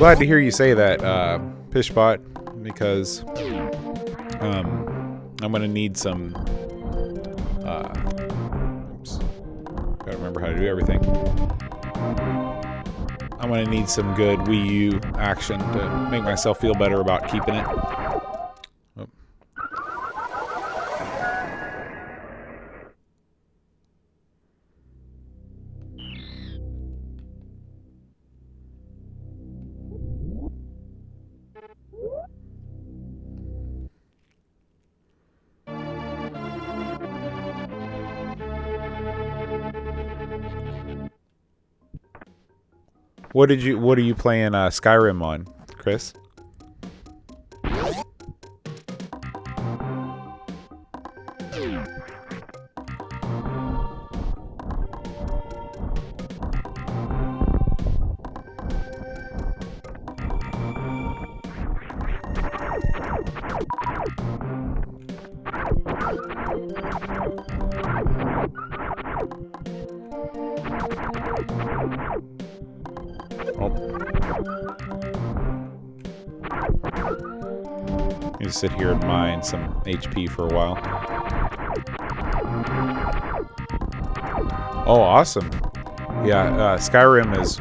glad to hear you say that, Pishbot, because I'm gonna need some. Oops, gotta remember how to do everything. I'm gonna need some good Wii U action to make myself feel better about keeping it. Oh. What are you playing Skyrim on, Chris? You sit here and mine some HP for a while. Oh, awesome. Yeah, Skyrim is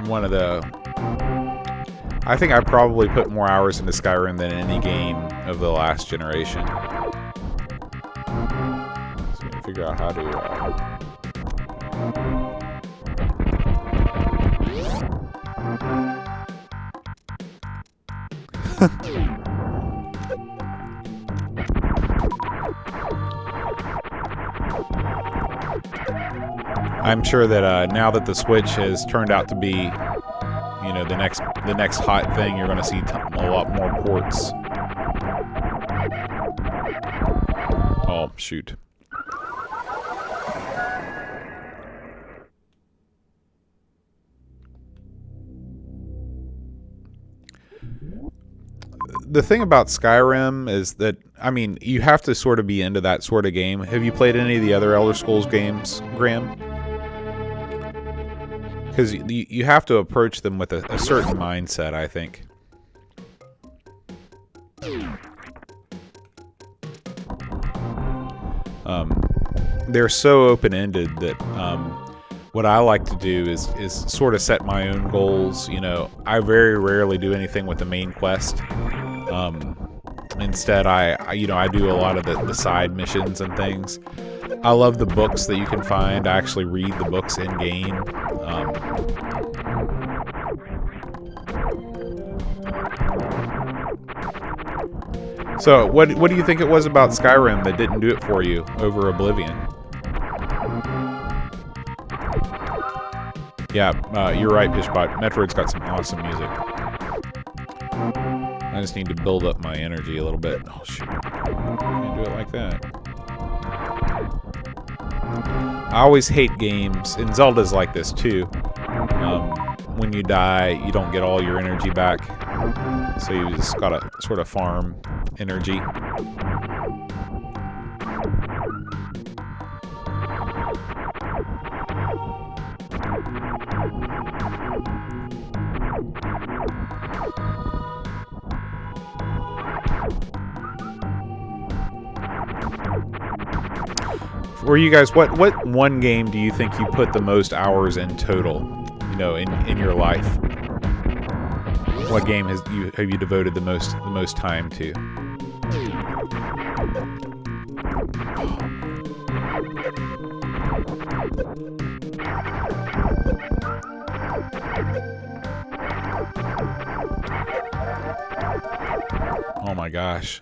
one of the... I think I probably put more hours into Skyrim than any game of the last generation. So we can figure out how to... I'm sure that now that the Switch has turned out to be, you know, the next hot thing, you're going to see a lot more ports. Oh, shoot. The thing about Skyrim is that, I mean, you have to sort of be into that sort of game. Have you played any of the other Elder Scrolls games, Graham? Because you have to approach them with a certain mindset, I think. They're so open-ended that what I like to do is sort of set my own goals. You know, I very rarely do anything with the main quest. Instead, I do a lot of the side missions and things. I love the books that you can find. I actually read the books in game. So, what do you think it was about Skyrim that didn't do it for you over Oblivion? Yeah, you're right, Pishbot. Metroid's got some awesome music. I just need to build up my energy a little bit. Oh, shoot. Can't do it like that. I always hate games, and Zelda's like this too. When you die, you don't get all your energy back. So you just gotta sort of farm energy. For you guys, what one game do you think you put the most hours in total, you know, in your life? What game have you devoted the most time to? Oh my gosh.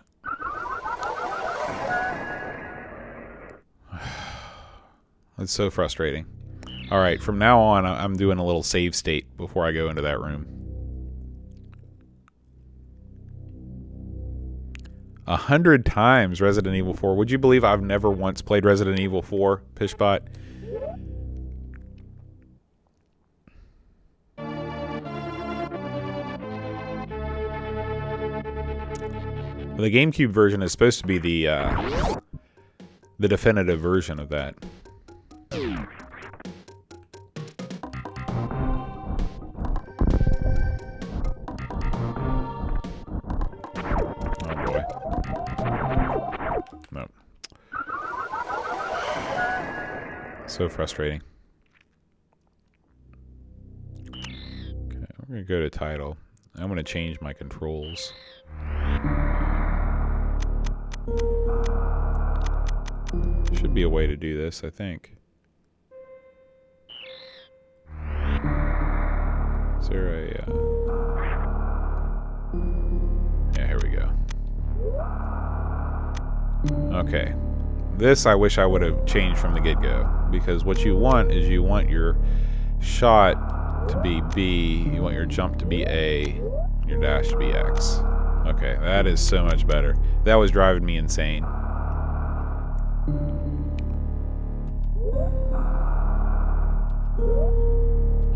It's so frustrating. Alright, from now on, I'm doing a little save state before I go into that room. 100 times Resident Evil 4. Would you believe I've never once played Resident Evil 4, Pishbot? The GameCube version is supposed to be the definitive version of that. So frustrating. Okay, we're going to go to title. I'm going to change my controls. Should be a way to do this, I think. Is there a... Yeah, here we go. Okay. This I wish I would have changed from the get-go, because what you want is you want your shot to be B, you want your jump to be A, your dash to be X. Okay, that is so much better. That was driving me insane.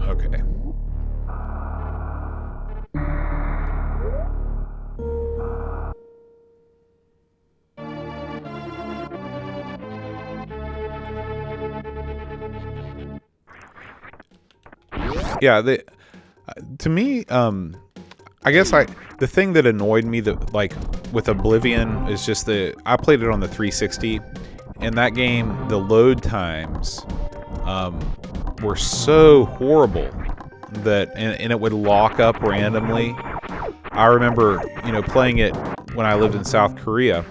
Okay. Yeah, to me, I guess the thing that annoyed me with Oblivion is just I played it on the 360, and that game, the load times were so horrible that and it would lock up randomly. I remember, playing it when I lived in South Korea,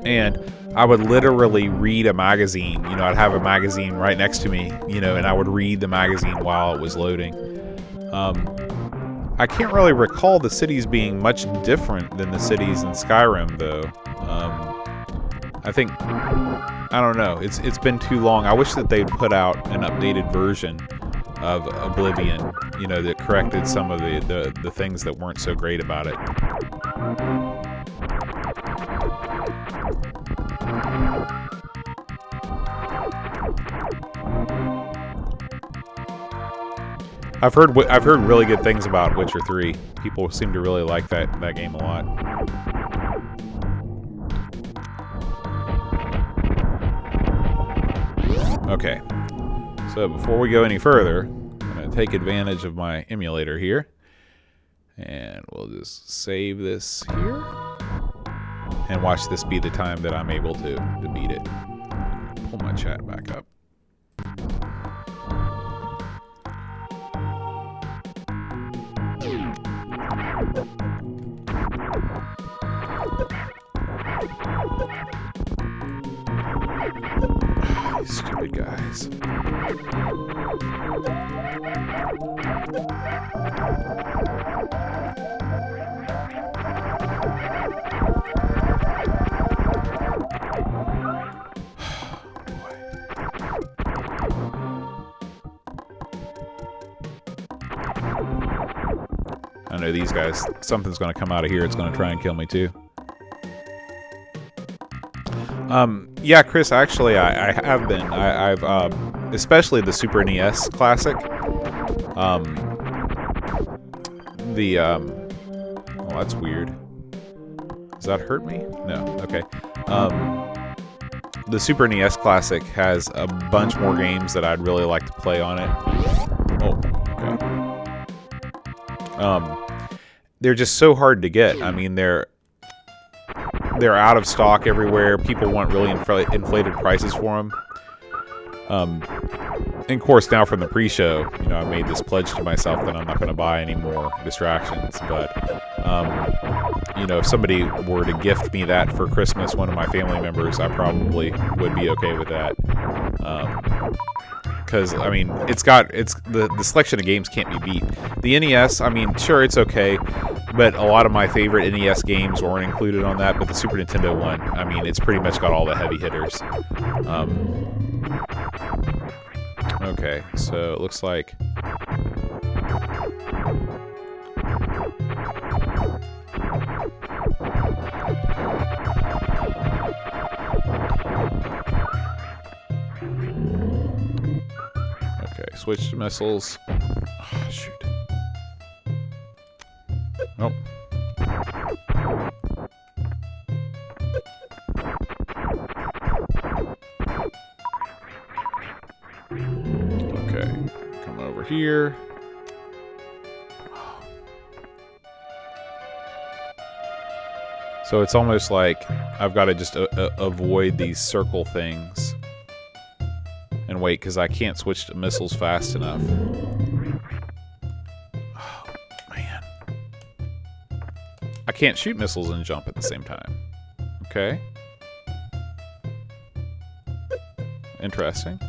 and I would literally read a magazine. I'd have a magazine right next to me, and I would read the magazine while it was loading. I can't really recall the cities being much different than the cities in Skyrim, though. I think, I don't know, it's been too long. I wish that they'd put out an updated version of Oblivion, that corrected some of the things that weren't so great about it. I've heard really good things about Witcher 3. People seem to really like that game a lot. Okay, so before we go any further, I'm going to take advantage of my emulator here, and we'll just save this here, and watch this be the time that I'm able to beat it. Pull my chat back up. Stupid guys. I know these guys, something's going to come out of here. It's going to try and kill me too. Yeah, Chris, actually, I have been. I've especially the Super NES Classic. Oh, that's weird. Does that hurt me? No. Okay. The Super NES Classic has a bunch more games that I'd really like to play on it. Oh, okay. They're just so hard to get. I mean, they're out of stock everywhere. People want really inflated prices for them. And of course, now from the pre-show, I made this pledge to myself that I'm not going to buy any more Distractions. But, if somebody were to gift me that for Christmas, one of my family members, I probably would be okay with that. Because, I mean, the selection of games can't be beat. The NES, I mean, sure, it's okay, but a lot of my favorite NES games weren't included on that, but the Super Nintendo one, I mean, it's pretty much got all the heavy hitters. Okay, so it looks like... Okay, switch to missiles. Oh, shoot. Nope. Okay, come over here. So it's almost like I've got to just avoid these circle things and wait because I can't switch to missiles fast enough. Oh, man. I can't shoot missiles and jump at the same time. Okay. Interesting.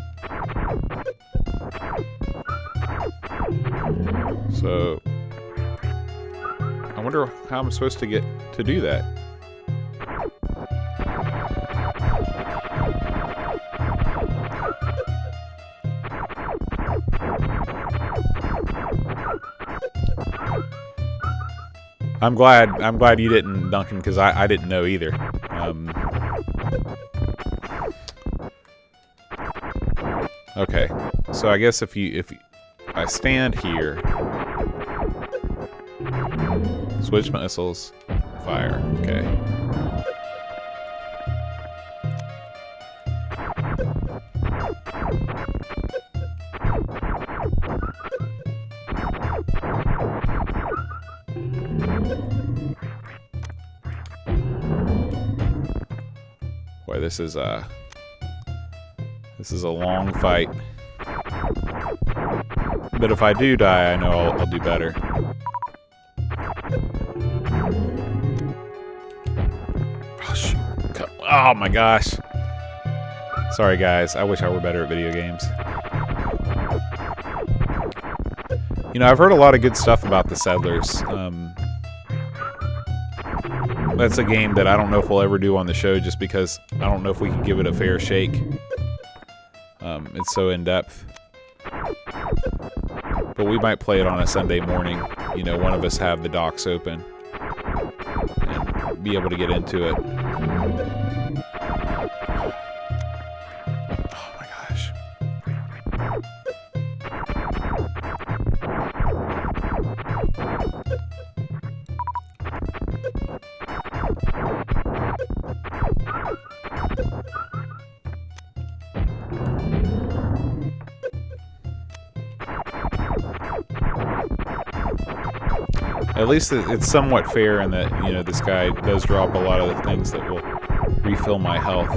So, I wonder how I'm supposed to get to do that. I'm glad you didn't, Duncan, because I didn't know either. Okay, so I guess if I stand here, switch missiles, fire. Okay. Boy, this is a long fight. But if I do die, I know I'll do better. Oh, shoot. Oh my gosh. Sorry guys, I wish I were better at video games. You know, I've heard a lot of good stuff about the Settlers. That's a game that I don't know if we'll ever do on the show just because I don't know if we can give it a fair shake. It's so in-depth. But we might play it on a Sunday morning. You know, one of us have the docks open and be able to get into it. Oh my gosh. At least it's somewhat fair in that, you know, this guy does drop a lot of the things that will refill my health.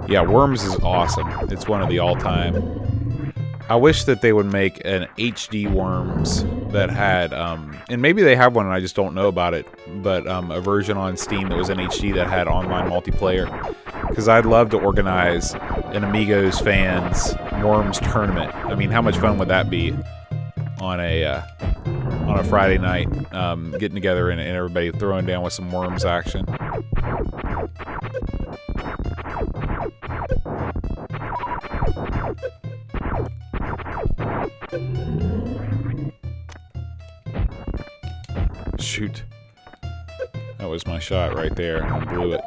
Yeah, Worms is awesome. It's one of the all-time. I wish that they would make an HD Worms that had, and maybe they have one and I just don't know about it, but a version on Steam that was in HD that had online multiplayer. Because I'd love to organize an Amigos fans Worms tournament. I mean, how much fun would that be on a Friday night, getting together and everybody throwing down with some Worms action. Shoot. That was my shot right there. I blew it.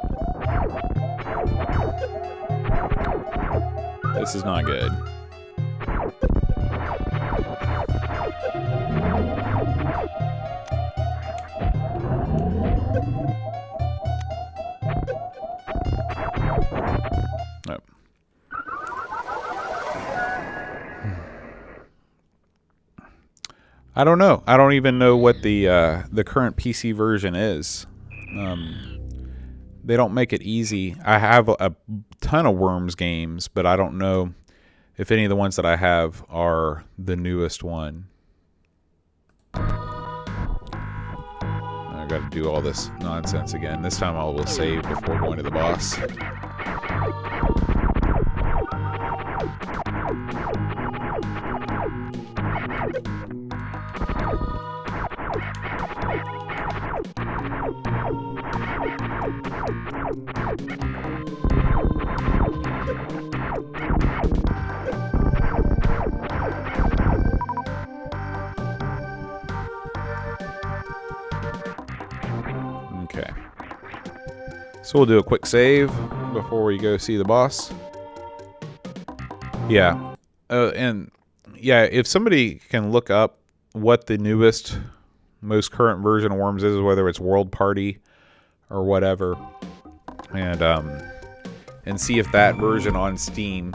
This is not good. Nope. I don't know. I don't even know what the current PC version is. They don't make it easy. I have a ton of Worms games, but I don't know if any of the ones that I have are the newest one. I got to do all this nonsense again. This time I will save before going to the boss. Okay. So we'll do a quick save before we go see the boss. Yeah. And yeah, if somebody can look up what the newest, most current version of Worms is, whether it's World Party or whatever, and see if that version on Steam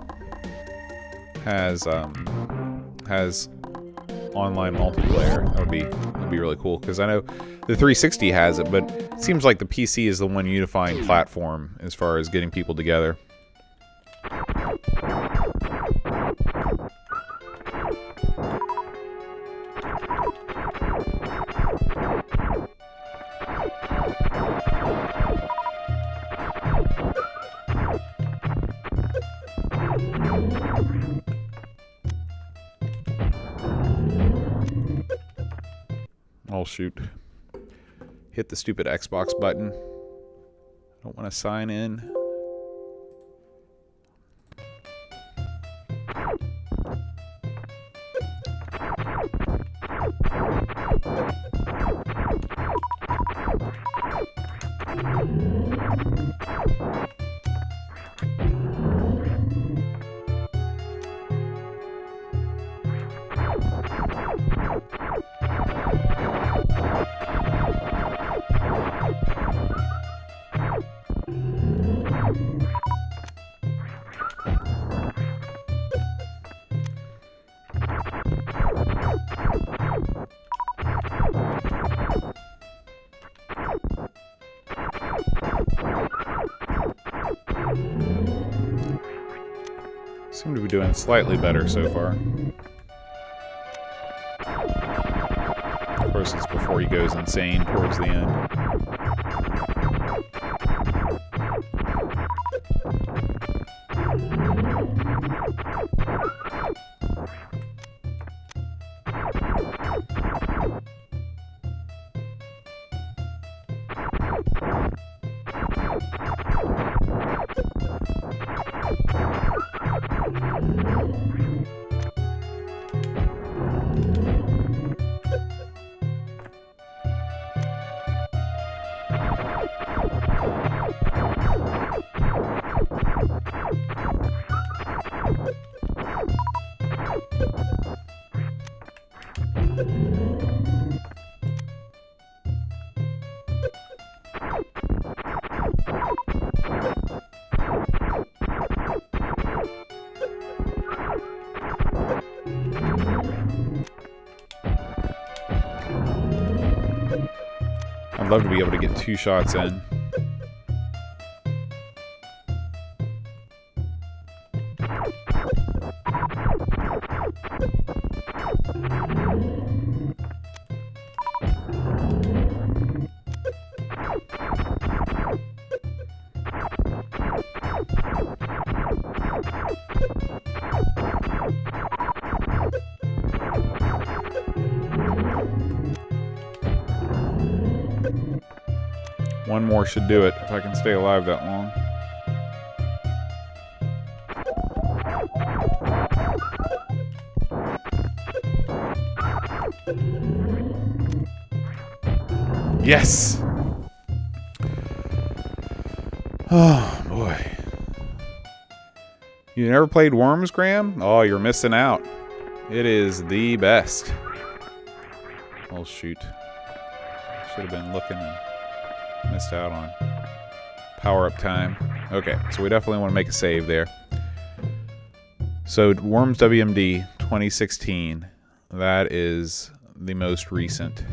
has online multiplayer. That'd be really cool, because I know the 360 has it, but it seems like the PC is the one unifying platform as far as getting people together. Oh shoot. Hit the stupid Xbox button. I don't want to sign in. Seem to be doing slightly better so far. Of course, it's before he goes insane towards the end. I'd love to be able to get 2 shots in. One more should do it if I can stay alive that long. Yes! Oh, boy. You never played Worms, Graham? Oh, you're missing out. It is the best. Oh, shoot. Should have been looking and missed out on power-up time. Okay, so we definitely want to make a save there. So, Worms WMD 2016. That is the most recent.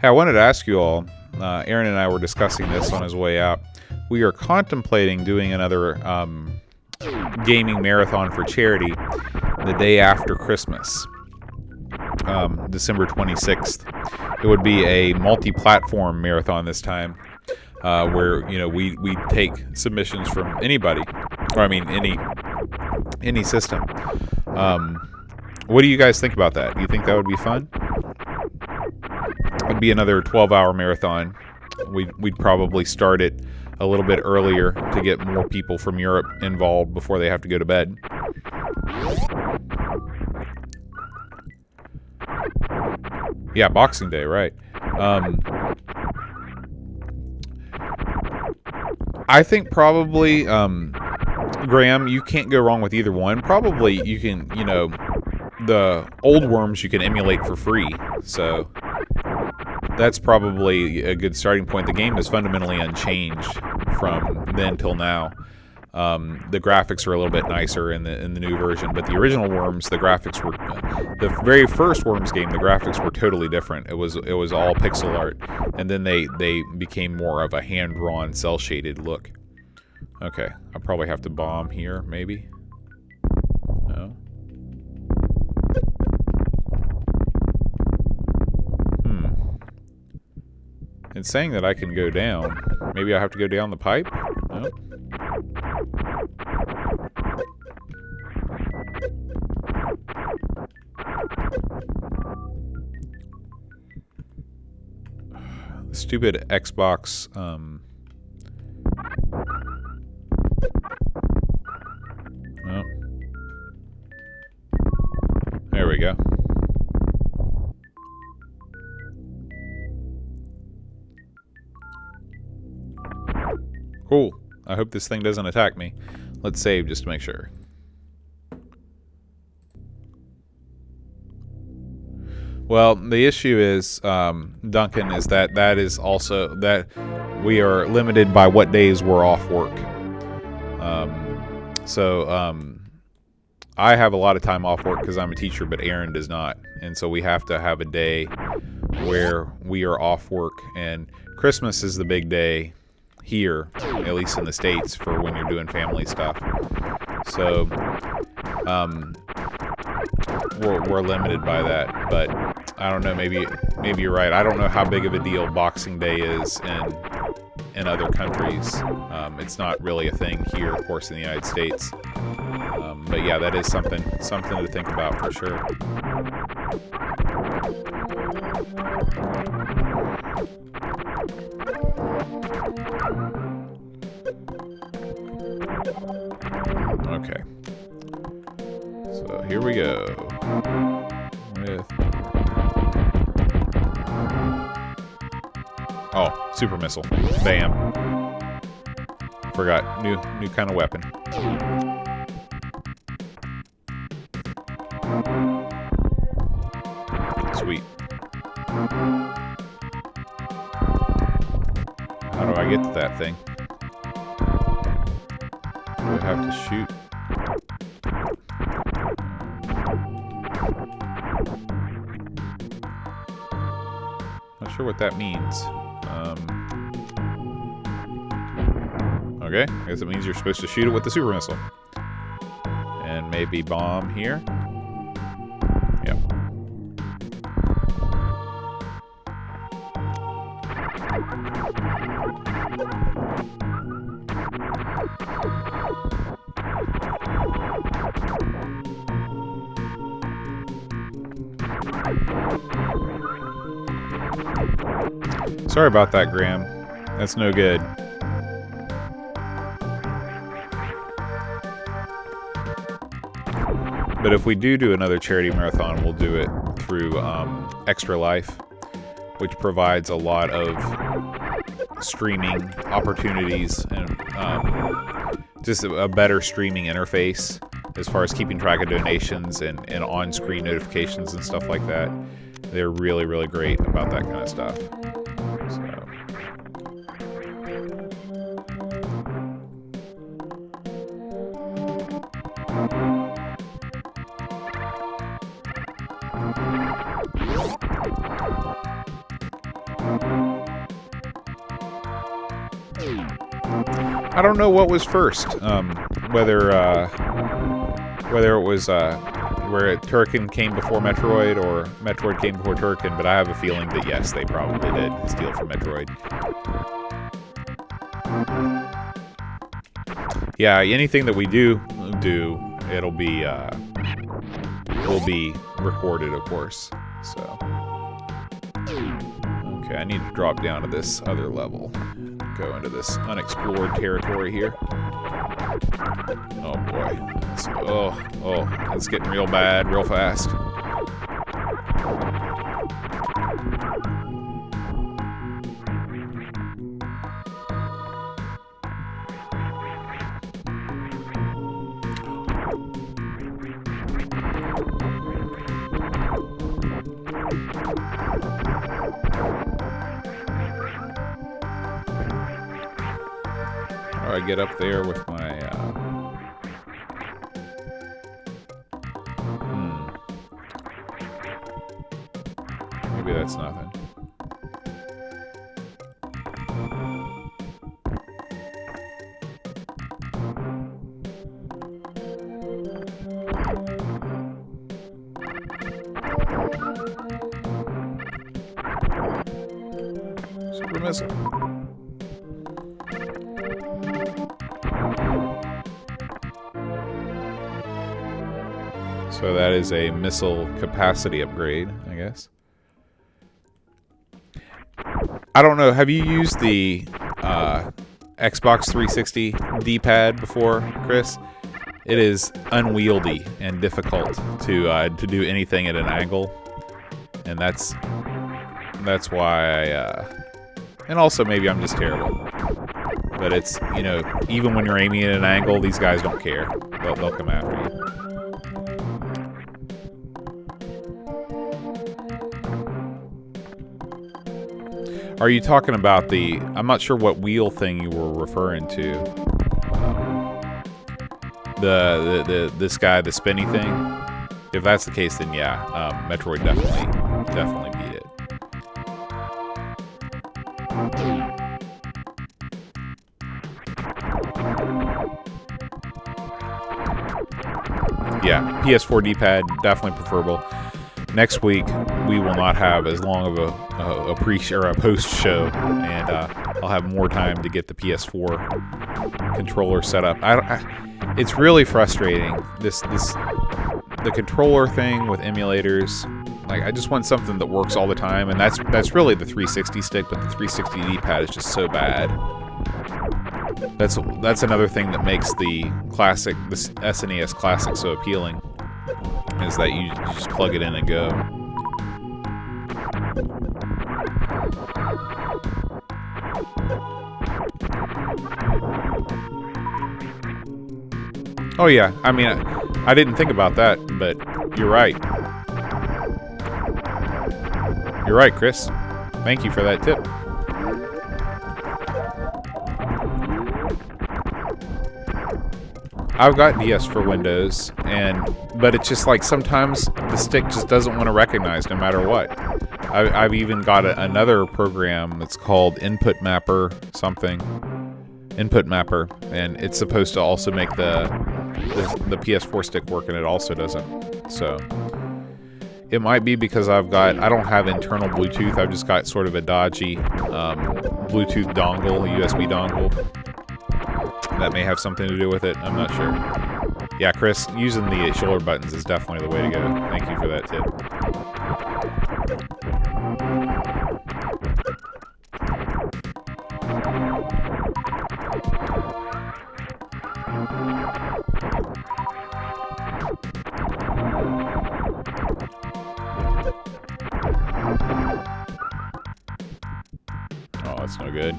Hey, I wanted to ask you all, Aaron and I were discussing this on his way out. We are contemplating doing another gaming marathon for charity the day after Christmas, December 26th. It would be a multi-platform marathon this time, where we take submissions from anybody, or I mean any system. What do you guys think about that? Do you think that would be fun? It'd be another 12-hour marathon. We'd probably start it a little bit earlier to get more people from Europe involved before they have to go to bed. Yeah, Boxing Day, right. I think probably, Graham, you can't go wrong with either one. Probably you can, the old Worms you can emulate for free. So that's probably a good starting point. The game is fundamentally unchanged from then till now. The graphics are a little bit nicer in the new version, but the original Worms, the graphics were the very first Worms game. The graphics were totally different. It was all pixel art, and then they became more of a hand-drawn, cel-shaded look. Okay, I'll probably have to bomb here, maybe. No. It's saying that I can go down. Maybe I have to go down the pipe? No. Stupid Xbox, oh. There we go. Cool. I hope this thing doesn't attack me. Let's save just to make sure. Well, the issue is, Duncan, is that is also that we are limited by what days we're off work. I have a lot of time off work because I'm a teacher, but Aaron does not. And so we have to have a day where we are off work. And Christmas is the big day here, at least in the States, for when you're doing family stuff. So we're limited by that. But I don't know, maybe you're right. I don't know how big of a deal Boxing Day is in other countries. It's not really a thing here, of course, in the United States. But yeah, that is something to think about for sure. Okay. So here we go. Oh, super missile. Bam. Forgot. New kind of weapon. Sweet. How do I get to that thing? Do I have to shoot? Not sure what that means. Okay, I guess it means you're supposed to shoot it with the super missile. And maybe bomb here. Yep. Sorry about that, Graham. That's no good. But if we do another charity marathon, we'll do it through Extra Life, which provides a lot of streaming opportunities and just a better streaming interface as far as keeping track of donations and on-screen notifications and stuff like that. They're really, really great about that kind of stuff. So. I don't know what was first, whether it was where Turrican came before Metroid or Metroid came before Turrican, but I have a feeling that yes, they probably did steal from Metroid. Yeah, anything that we do, it'll be recorded, of course. So, okay, I need to drop down to this other level. Go into this unexplored territory here. Oh boy. It's getting real bad real fast. How do I get up there with my it's nothing. Super missile. So that is a missile capacity upgrade, I guess. I don't know. Have you used the Xbox 360 D-pad before, Chris? It is unwieldy and difficult to do anything at an angle, and that's why and also maybe I'm just terrible. But it's, you know, even when you're aiming at an angle, these guys don't care. They'll come after you. Are you talking about the... I'm not sure what wheel thing you were referring to. This guy, the spinny thing? If that's the case, then yeah. Metroid definitely beat it. Yeah, PS4 D-pad, definitely preferable. Next week, we will not have as long of a post show, and I'll have more time to get the PS4 controller set up. It's really frustrating, the controller thing with emulators. Like, I just want something that works all the time, and that's really the 360 stick, but the 360 D-pad is just so bad. That's another thing that makes the SNES Classic so appealing, is that you just plug it in and go. Oh yeah, I mean, I didn't think about that, but you're right. You're right, Chris. Thank you for that tip. I've got DS for Windows, but it's just like sometimes the stick just doesn't want to recognize no matter what. I've even got another program that's called Input Mapper something. Input Mapper, and it's supposed to also make the PS4 stick work, and it also doesn't. So it might be because I don't have internal Bluetooth. I've just got sort of a dodgy Bluetooth dongle, USB dongle. That may have something to do with it. I'm not sure. Yeah, Chris, using the shoulder buttons is definitely the way to go. Thank you for that tip. Oh, that's no good.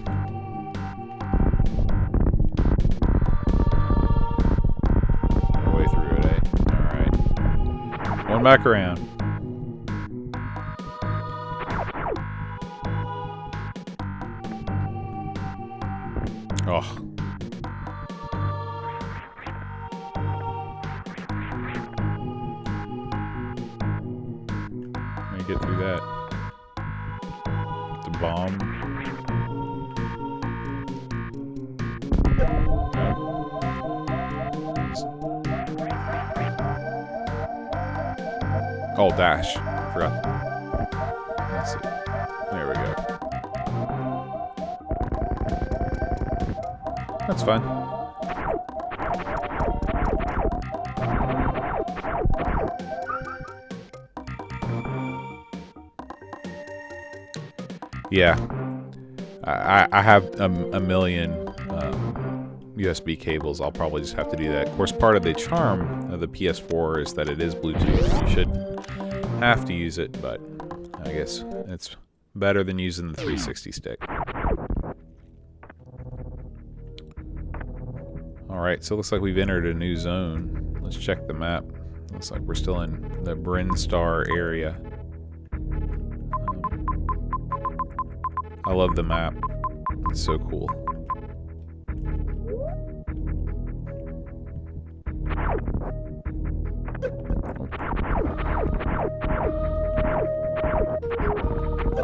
Going back around. Oh. Let me get through that. The bomb. Oh, dash. Forgot. Let's see. There we go. That's fine. Yeah. I have a million USB cables. I'll probably just have to do that. Of course, part of the charm of the PS4 is that it is Bluetooth. You should have to use it, but I guess it's better than using the 360 stick. Alright, so it looks like we've entered a new zone. Let's check the map. Looks like we're still in the Brinstar area. I love the map. It's so cool.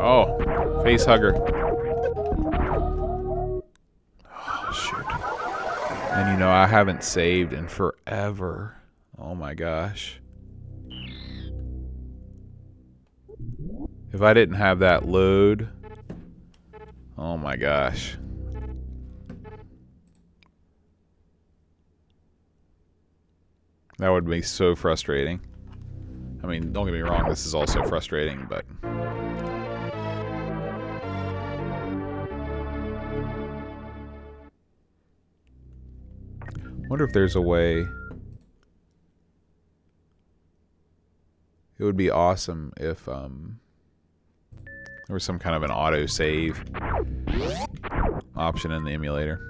Oh, face hugger. Oh, shoot. And you know, I haven't saved in forever. Oh my gosh. If I didn't have that load, oh my gosh. That would be so frustrating. I mean, don't get me wrong, this is also frustrating, but... I wonder if there's a way... It would be awesome if there was some kind of an auto-save option in the emulator.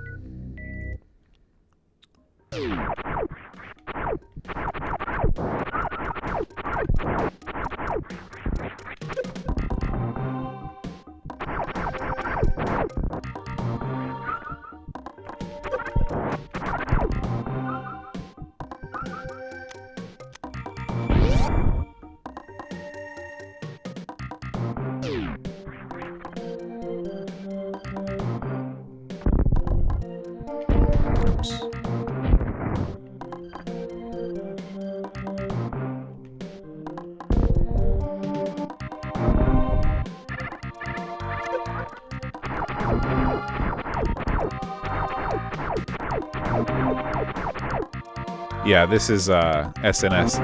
Yeah, this is SNES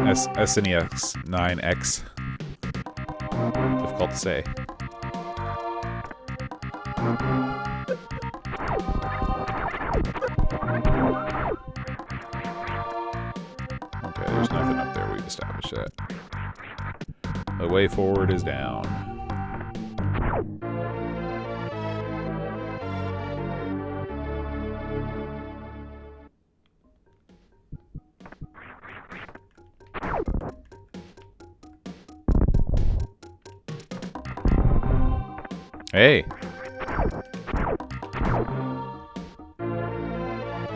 9X. Difficult to say. Okay, there's nothing up there. We've established that. The way forward is down. Hey!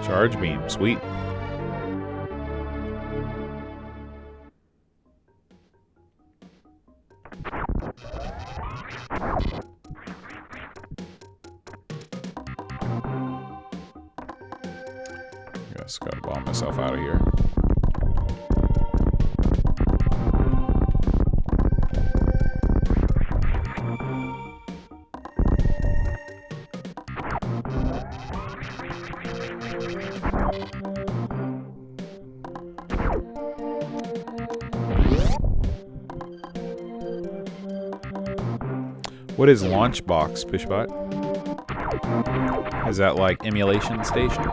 Charge beam, sweet. Just gotta bomb myself out of here. What is Launchbox, Pishbot? Is that like emulation station?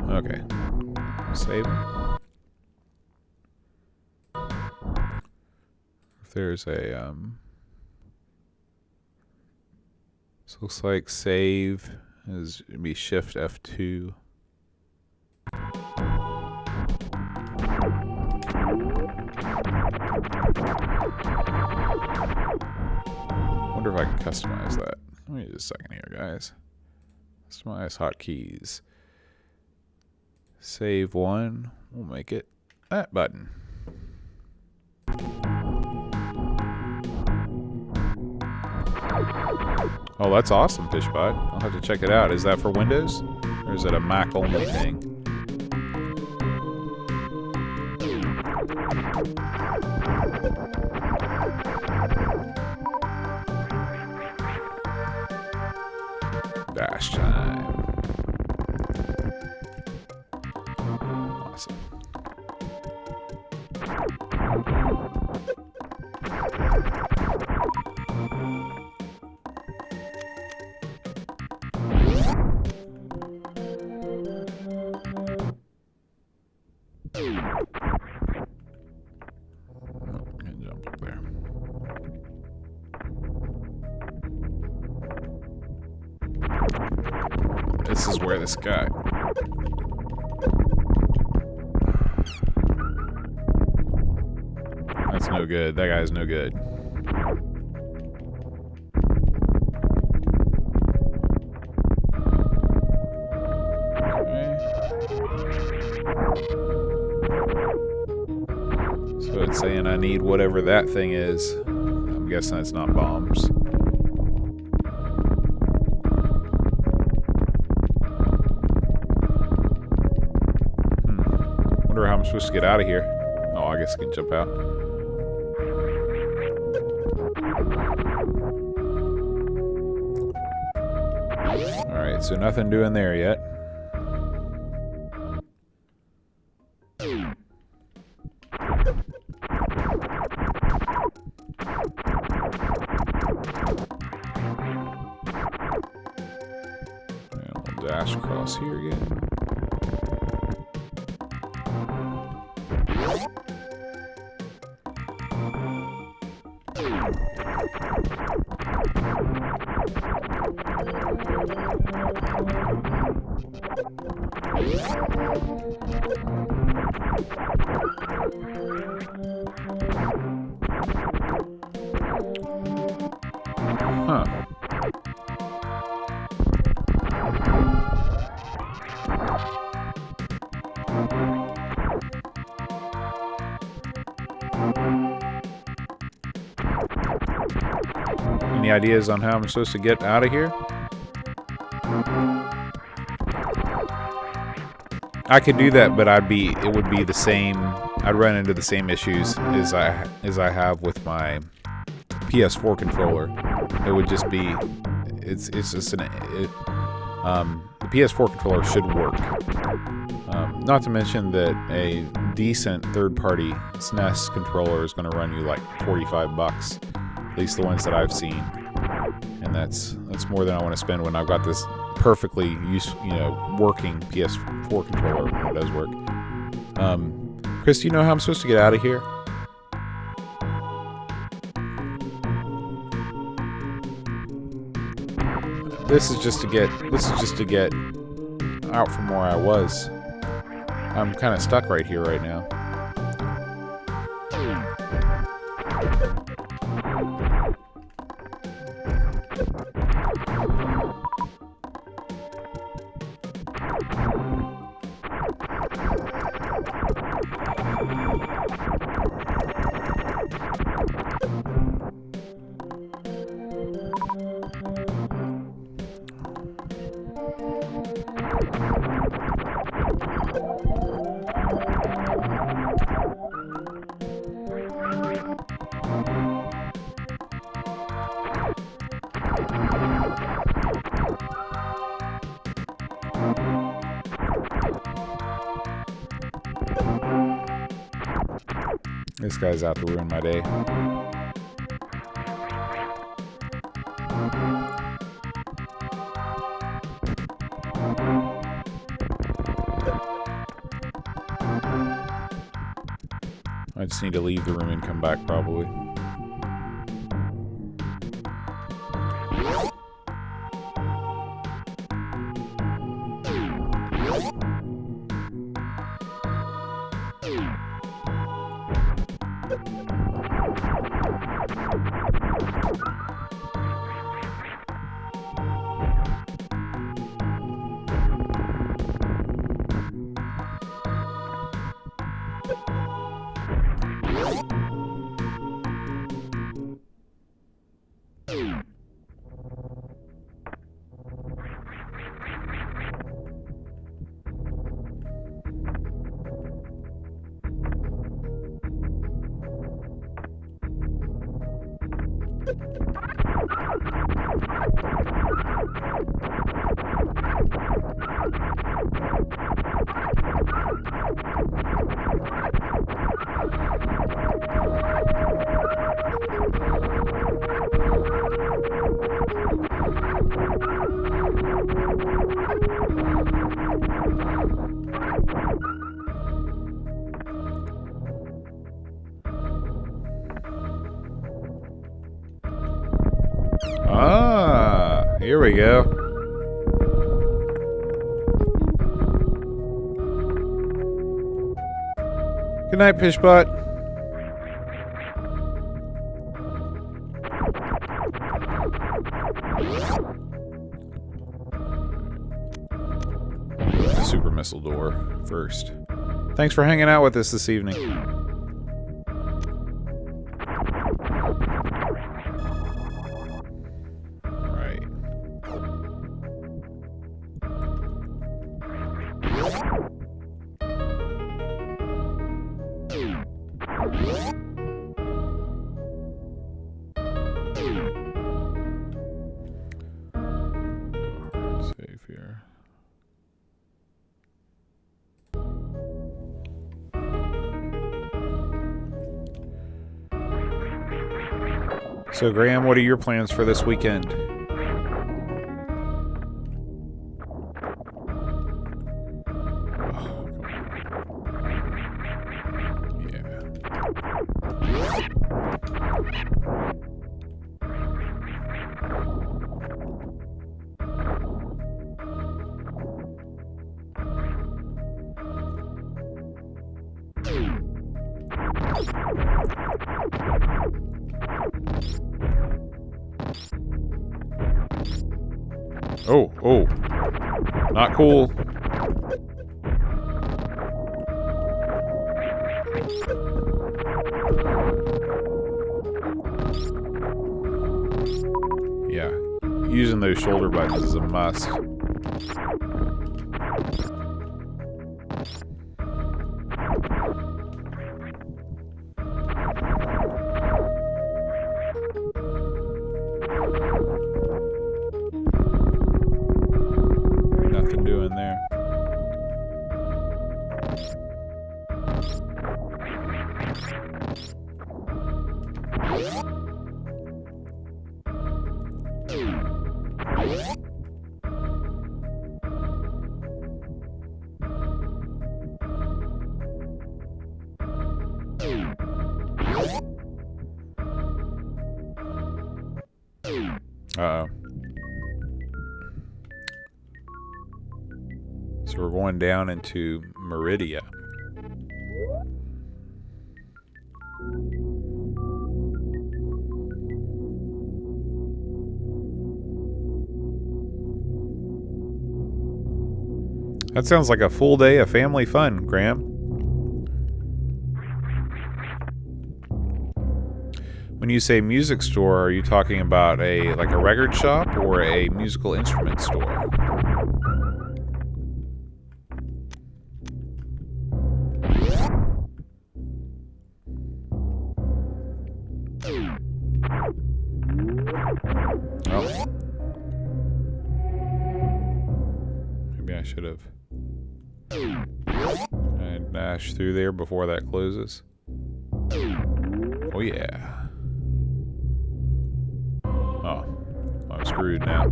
Okay. Save. If there's a this looks like save is it'd be Shift F2. Wonder if I can customize that. Let me just a second here, guys. Customize hotkeys. Save one. We'll make it that button. Oh, that's awesome, Fishbot. I'll have to check it out. Is that for Windows? Or is it a Mac only thing? Dash time. Awesome. This is where this guy... That's no good. That guy's no good. So it's saying I need whatever that thing is. I'm guessing it's not bombs. Wonder how I'm supposed to get out of here. Oh, I guess I can jump out. Alright, so nothing doing there yet. Dash across here again. Huh. Any ideas on how I'm supposed to get out of here? I could do that, but it would be the same. I'd run into the same issues as I have with my PS4 controller. It would just be, the PS4 controller should work. Not to mention that a decent third-party SNES controller is going to run you like $45, at least the ones that I've seen, and that's more than I want to spend when I've got this perfectly working PS4 controller when it does work. Chris, do you know how I'm supposed to get out of here? This is just to get out from where I was. I'm kind of stuck right here right now. This guy's out to ruin my day. I just need to leave the room and come back probably. Ah, here we go. Good night, Pishbot. The super missile door first. Thanks for hanging out with us this evening. Right. Save here. So, Graham, what are your plans for this weekend? Oh, not cool. Yeah, using those shoulder buttons is a must. Nothing doing there. Uh-oh. So we're going down into Meridia. That sounds like a full day of family fun, Graham. When you say music store, are you talking about a record shop or a musical instrument store? Oh. Maybe I should have dashed through there before that closes. Oh yeah. Oh, I'm screwed now.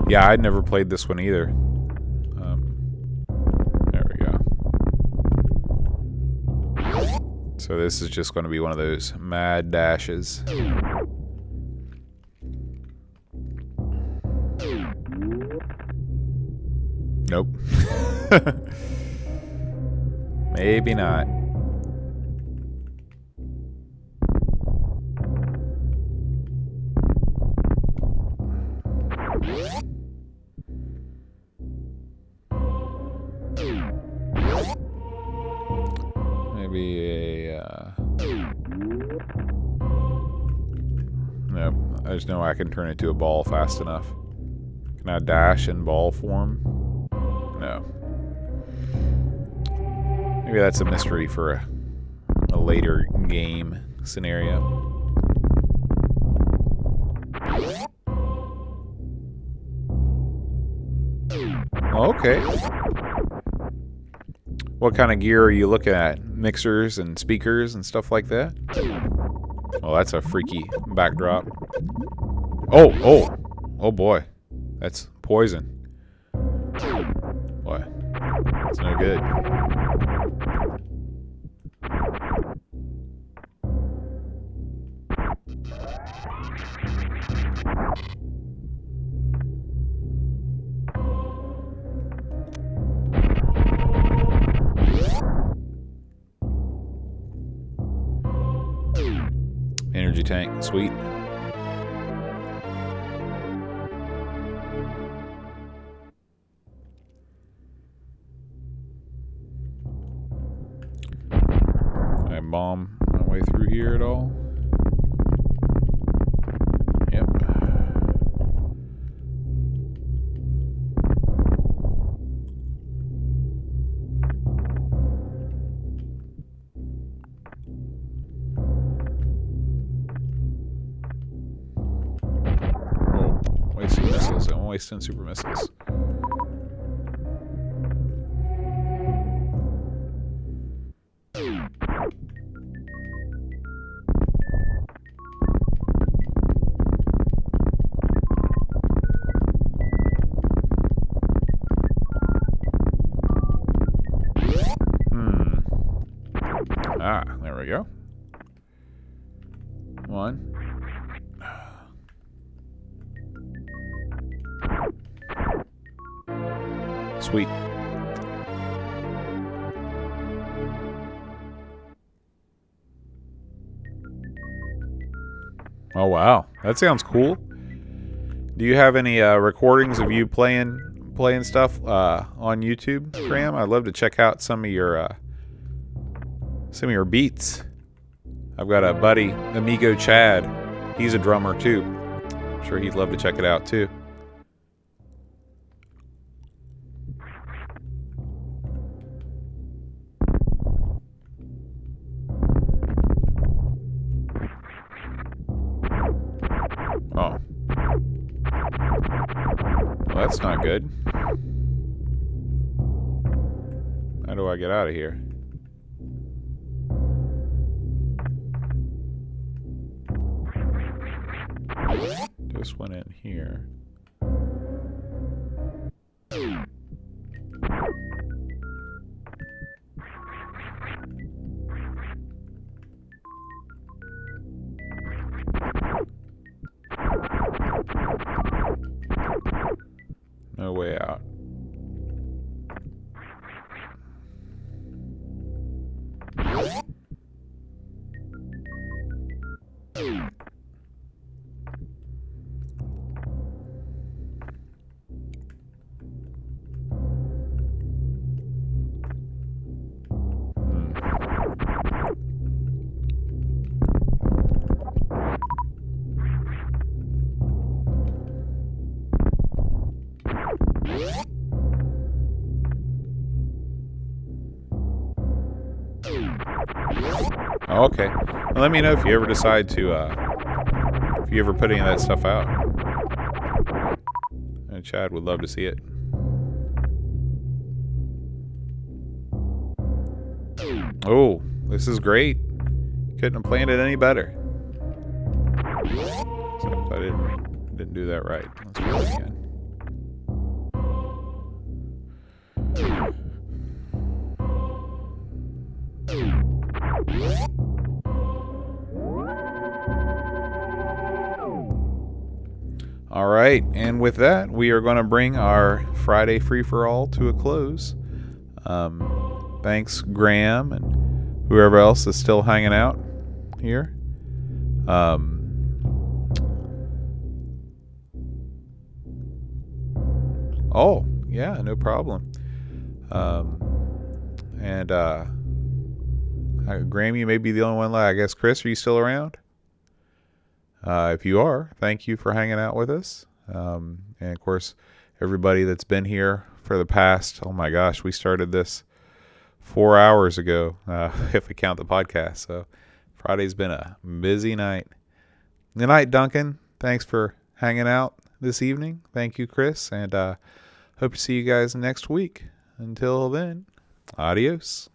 Yeah, I'd never played this one either. There we go. So this is just going to be one of those mad dashes. Nope. Maybe not. Maybe a... Nope. I just know I can turn it to a ball fast enough. Can I dash in ball form? No. Maybe that's a mystery for a later game scenario. Okay. What kind of gear are you looking at? Mixers and speakers and stuff like that? Oh, that's a freaky backdrop. Oh! Oh boy, that's poison. Boy, it's no good. Energy tank, sweet. Can I bomb my way through here at all? Yep. Oh, wasting missiles. I'm wasting super missiles. Ah, there we go. Come on. Sweet. Oh wow, that sounds cool. Do you have any recordings of you playing stuff on YouTube, Graham? I'd love to check out some of your beats. I've got a buddy, Amigo Chad. He's a drummer too. I'm sure he'd love to check it out too. Oh. Well, that's not good. How do I get out of here? Just went in here. No way out. Oh, okay. Well, let me know if you ever decide to, if you ever put any of that stuff out. And Chad would love to see it. Oh, this is great. Couldn't have planned it any better. So I didn't do that right. Let's try it again. All right, and with that, we are going to bring our Friday free-for-all to a close. Thanks, Graham, and whoever else is still hanging out here. Oh, yeah, no problem. Graham, you may be the only one left. I guess, Chris, are you still around? If you are, thank you for hanging out with us. And of course, everybody that's been here for the past, oh my gosh, we started this 4 hours ago, if we count the podcast. So Friday's been a busy night. Good night, Duncan. Thanks for hanging out this evening. Thank you, Chris. And hope to see you guys next week. Until then, adios.